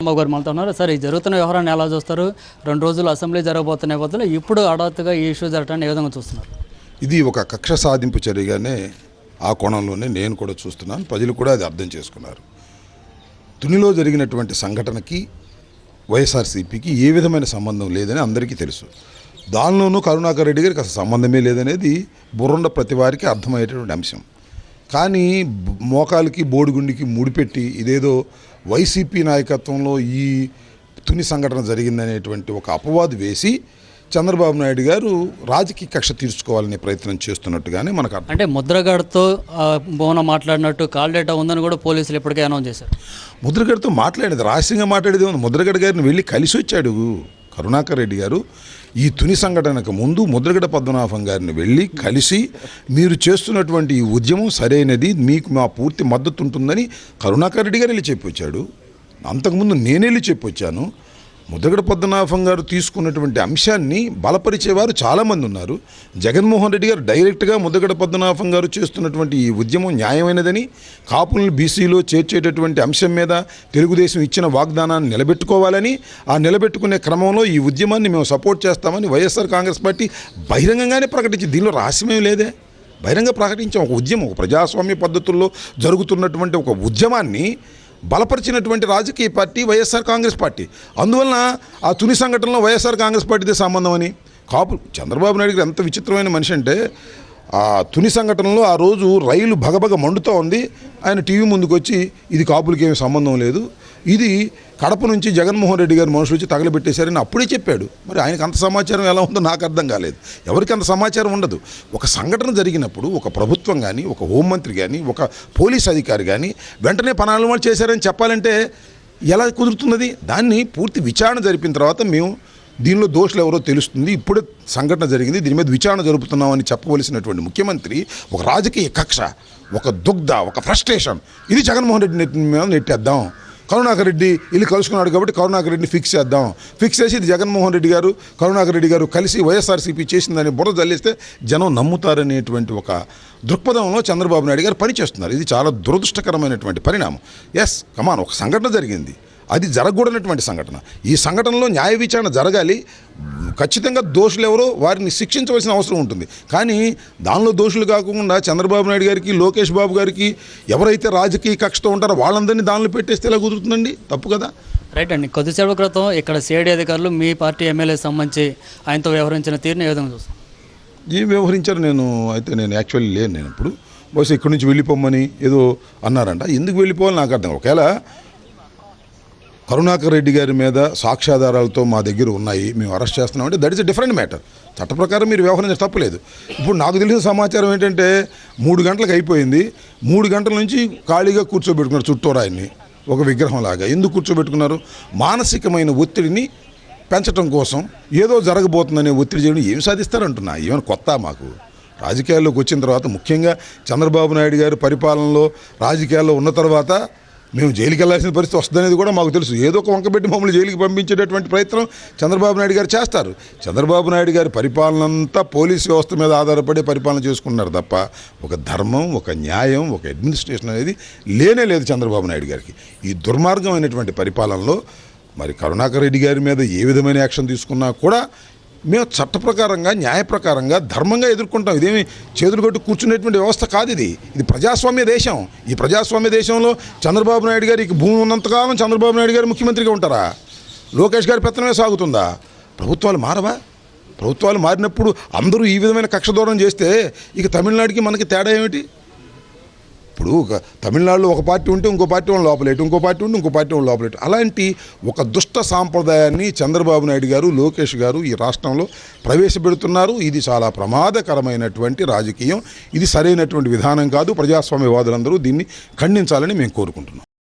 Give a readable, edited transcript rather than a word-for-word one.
గారు మనతో ఉన్నారు. సార్, ఈ జరుగుతున్న వ్యవహారాన్ని ఎలా చూస్తారు? 2 రోజులు అసెంబ్లీ జరగబోతున్న నేపథ్యంలో ఇప్పుడు హఠాత్తుగా ఈ ఇష్యూ జరగటాన్ని ఏ విధంగా చూస్తున్నారు? ఇది ఒక కక్ష సాధింపు చర్యగానే ఆ కోణంలోనే నేను కూడా చూస్తున్నాను. ప్రజలు కూడా అది అర్థం చేసుకున్నారు. తునిలో జరిగినటువంటి సంఘటనకి వైఎస్ఆర్సీపీకి ఏ విధమైన సంబంధం లేదని అందరికీ తెలుసు. దానిలోనూ కరుణాకర్ రెడ్డి గారికి అసలు సంబంధమే లేదనేది బుర్రుండ ప్రతి వారికి అర్థమయ్యేటటువంటి అంశం. కానీ మోకాలికి బోడిగుండికి ముడిపెట్టి ఇదేదో వైసీపీ నాయకత్వంలో ఈ తుని సంఘటన జరిగిందనేటువంటి ఒక అపవాదు వేసి చంద్రబాబు నాయుడు గారు రాజకీయ కక్ష తీర్చుకోవాలనే ప్రయత్నం చేస్తున్నట్టుగానే మనకు అంటే ముద్రగడతో భువన మాట్లాడినట్టు కాల్ డేటా ఉందని కూడా పోలీసులు ఇప్పటికే అనౌన్స్ చేశారు. ముద్రగడతో మాట్లాడేది రహస్యంగా మాట్లాడేది ఉంది. ముద్రగడ గారిని వెళ్ళి కలిసి వచ్చాడు కరుణాకర్ రెడ్డి గారు. ఈ తుని సంఘటనకు ముందు ముద్రగడ పద్మనాభం గారిని వెళ్ళి కలిసి మీరు చేస్తున్నటువంటి ఈ ఉద్యమం సరైనది, మీకు మా పూర్తి మద్దతు ఉంటుందని కరుణాకర్ రెడ్డి గారు వెళ్ళి చెప్పొచ్చాడు. అంతకుముందు నేను వెళ్ళి చెప్పొచ్చాను. ముద్రగడ పద్మనాభం గారు తీసుకున్నటువంటి అంశాన్ని బలపరిచేవారు చాలామంది ఉన్నారు. జగన్మోహన్ రెడ్డి గారు డైరెక్ట్గా ముద్రగడ పద్మనాభం గారు చేస్తున్నటువంటి ఈ ఉద్యమం న్యాయమైనదని, కాపులను బీసీలో చేర్చేటటువంటి అంశం మీద తెలుగుదేశం ఇచ్చిన వాగ్దానాన్ని నిలబెట్టుకోవాలని, ఆ నిలబెట్టుకునే క్రమంలో ఈ ఉద్యమాన్ని మేము సపోర్ట్ చేస్తామని వైఎస్ఆర్ కాంగ్రెస్ పార్టీ బహిరంగంగానే ప్రకటించి, దీనిలో రహస్యమేం లేదే, బహిరంగ ప్రకటించాం. ఒక ఉద్యమం, ఒక ప్రజాస్వామ్య పద్ధతుల్లో జరుగుతున్నటువంటి ఒక ఉద్యమాన్ని బలపరిచినటువంటి రాజకీయ పార్టీ వైఎస్ఆర్ కాంగ్రెస్ పార్టీ. అందువలన ఆ తుని సంఘటనలో వైఎస్ఆర్ కాంగ్రెస్ పార్టీదే సంబంధం అని కాపు చంద్రబాబు నాయుడు గారు ఎంత విచిత్రమైన మనిషి అంటే, ఆ తుని సంఘటనలో ఆ రోజు రైలు భగభగ మండుతూ ఉంది. ఆయన టీవీ ముందుకు వచ్చి ఇది కాపులకి ఏమి సంబంధం లేదు, ఇది కడప నుంచి జగన్మోహన్ రెడ్డి గారు మనుషులు వచ్చి తగలబెట్టేశారని అప్పుడే చెప్పాడు. మరి ఆయనకు అంత సమాచారం ఎలా ఉందో నాకు అర్థం కాలేదు. ఎవరికి అంత సమాచారం ఉండదు. ఒక సంఘటన జరిగినప్పుడు ఒక ప్రభుత్వం కానీ, ఒక హోంమంత్రి కానీ, ఒక పోలీస్ అధికారి కానీ వెంటనే పనాలు వాళ్ళు చేశారని చెప్పాలంటే ఎలా కుదురుతున్నది? దాన్ని పూర్తి విచారణ జరిపిన తర్వాత మేము దీనిలో దోషులు ఎవరో తెలుస్తుంది, ఇప్పుడే సంఘటన జరిగింది, దీని మీద విచారణ జరుపుతున్నామని చెప్పవలసినటువంటి ముఖ్యమంత్రి ఒక రాజకీయ కక్ష, ఒక దుగ్ధ, ఒక ఫ్రస్ట్రేషన్, ఇది జగన్మోహన్ రెడ్డి మీద నెట్టేద్దాం, కరుణాకర్ రెడ్డి వెళ్ళి కలుసుకున్నాడు కాబట్టి కరుణాకర్ రెడ్డిని ఫిక్స్ చేద్దాం, ఫిక్స్ చేసి ఇది జగన్మోహన్ రెడ్డి గారు కరుణాకర్ రెడ్డి గారు కలిసి వైఎస్ఆర్సీపీ చేసిందని బుర్ర జల్లిస్తే జనం నమ్ముతారనేటువంటి ఒక దృక్పథంలో చంద్రబాబు నాయుడు గారు పనిచేస్తున్నారు. ఇది చాలా దురదృష్టకరమైనటువంటి పరిణామం. ఎస్ కమాన్, ఒక సంఘటన జరిగింది, అది జరగకూడనటువంటి సంఘటన. ఈ సంఘటనలో న్యాయ విచారణ జరగాలి. ఖచ్చితంగా దోషులు ఎవరో వారిని శిక్షించవలసిన అవసరం ఉంటుంది. కానీ దానిలో దోషులు కాకుండా చంద్రబాబు నాయుడు గారికి, లోకేష్ బాబు గారికి ఎవరైతే రాజకీయ కక్షతో ఉంటారో వాళ్ళందరినీ దానిలో పెట్టేస్తే ఎలా కుదురుతుందండి? తప్పు కదా. రైట్ అండి. కొద్దిసేపటి క్రితం ఇక్కడ సిఐడి అధికారులు మీ పార్టీ ఎమ్మెల్యే సంబంధించి ఆయనతో వ్యవహరించిన తీరుని ఏ విధంగా చూస్తాను? ఏం వ్యవహరించారు? నేను యాక్చువల్లీ లేను. నేను ఇప్పుడు బహుశా ఇక్కడి నుంచి వెళ్ళిపోమని ఏదో అన్నారంట. ఎందుకు వెళ్ళిపోవాలి నాకు అర్థం. ఒకవేళ కరుణాకర్ రెడ్డి గారి మీద సాక్ష్యాధారాలతో మా దగ్గర ఉన్నాయి, మేము అరెస్ట్ చేస్తున్నామంటే that is a different matter. చట్ట ప్రకారం మీరు వ్యవహరించడం తప్పలేదు. ఇప్పుడు నాకు తెలిసిన సమాచారం ఏంటంటే 3 గంటలకు అయిపోయింది. 3 గంటల నుంచి ఖాళీగా కూర్చోబెట్టుకున్నారు చుట్టూరా ఆయన్ని ఒక విగ్రహంలాగా. ఎందుకు కూర్చోబెట్టుకున్నారు? మానసికమైన ఒత్తిడిని పెంచడం కోసం, ఏదో జరగబోతుందనే ఒత్తిడి చేయడం. ఏం సాధిస్తారంటున్నా? ఏమైనా కొత్త మాకు రాజకీయాల్లోకి వచ్చిన తర్వాత, ముఖ్యంగా చంద్రబాబు నాయుడు గారి పరిపాలనలో రాజకీయాల్లో ఉన్న తర్వాత మేము జైలుకి వెళ్లాల్సిన పరిస్థితి వస్తుందనేది కూడా మాకు తెలుసు. ఏదో ఒక వంకబెట్టి మమ్మల్ని జైలుకి పంపించేటటువంటి ప్రయత్నం చంద్రబాబు నాయుడు గారు చేస్తారు. చంద్రబాబు నాయుడు గారి పరిపాలన అంతా పోలీస్ వ్యవస్థ మీద ఆధారపడి పరిపాలన చేసుకున్నారు తప్ప ఒక ధర్మం, ఒక న్యాయం, ఒక అడ్మినిస్ట్రేషన్ అనేది లేనే లేదు చంద్రబాబు నాయుడు గారికి. ఈ దుర్మార్గమైనటువంటి పరిపాలనలో మరి కరుణాకర్ రెడ్డి గారి మీద ఏ విధమైన యాక్షన్ తీసుకున్నా కూడా మేము చట్ట ప్రకారంగా, న్యాయ ప్రకారంగా, ధర్మంగా ఎదుర్కొంటాం. ఇదేమి చేతులు కొట్టి కూర్చునేటువంటి వ్యవస్థ కాదు. ఇది ప్రజాస్వామ్య దేశం. ఈ ప్రజాస్వామ్య దేశంలో చంద్రబాబు నాయుడు గారికి భూమి ఉన్నంతకాలం చంద్రబాబు నాయుడు గారు ముఖ్యమంత్రిగా ఉంటారా? లోకేష్ గారి పెత్తనమే సాగుతుందా? ప్రభుత్వాలు మారవా? ప్రభుత్వాలు మారినప్పుడు అందరూ ఈ విధమైన కక్ష దూరం చేస్తే ఇక తమిళనాడుకి మనకి తేడా ఏమిటి? ఇప్పుడు తమిళనాడులో ఒక పార్టీ ఉంటే ఇంకో పార్టీ వాళ్ళు లోపలేటు, ఇంకో పార్టీ ఉంటే ఇంకో పార్టీ వాళ్ళు లోపలేటు. అలాంటి ఒక దుష్ట సాంప్రదాయాన్ని చంద్రబాబు నాయుడు గారు, లోకేష్ గారు ఈ రాష్ట్రంలో ప్రవేశపెడుతున్నారు. ఇది చాలా ప్రమాదకరమైనటువంటి రాజకీయం. ఇది సరైనటువంటి విధానం కాదు. ప్రజాస్వామ్యవాదులందరూ దీన్ని ఖండించాలని మేము కోరుకుంటున్నాం.